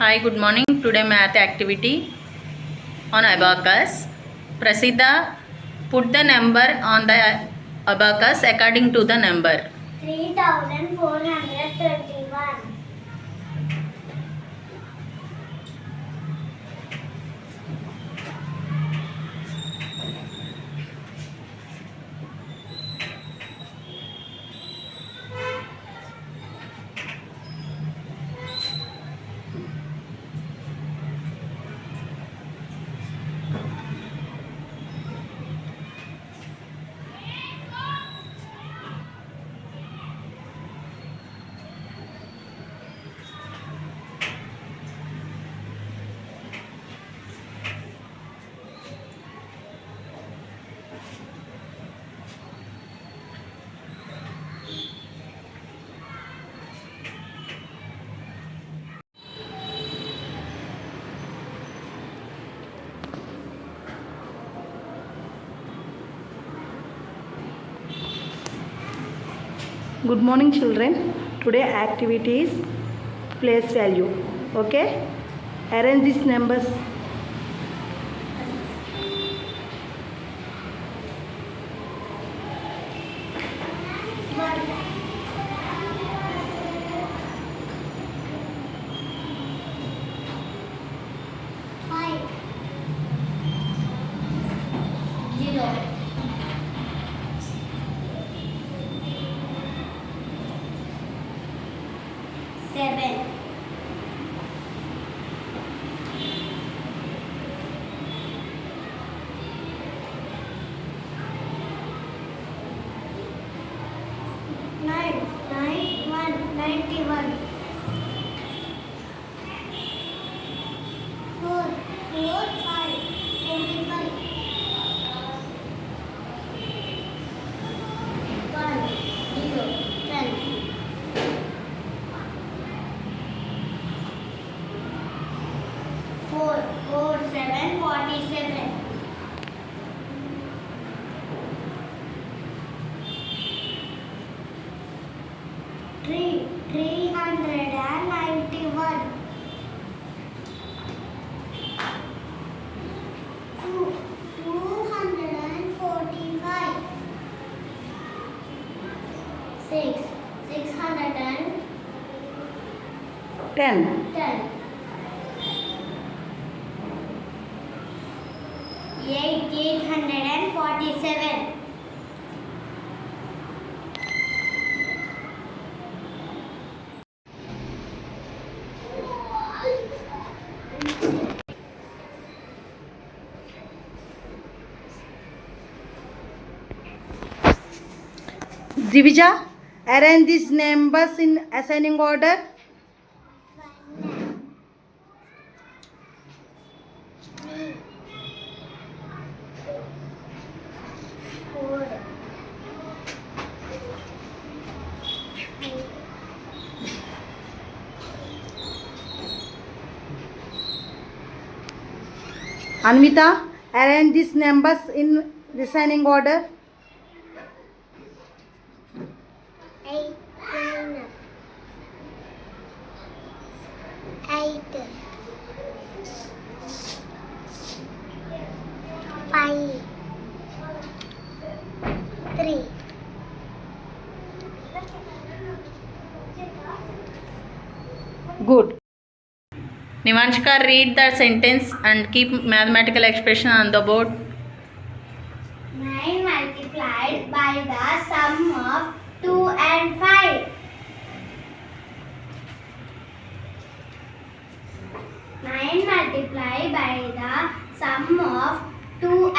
Hi, good morning. Today math activity on abacus. Prasida, put the number on the abacus according to the number. 3421. Good morning, children. Today activity is place value. Okay? Arrange these numbers. Seven. Nine. 91. 4. 5. 45. 1. 0. 10. 4. 7. 47. 391. 245. 610. 847. Divija, arrange these numbers in ascending order. 3, 4, 5. Anvita, arrange these numbers in descending order. 8, 5, 3. Good. Nivanshika, read the sentence and keep mathematical expression on the board. 9 multiplied by the sum of 2 and 5. 9 multiplied by the sum of 2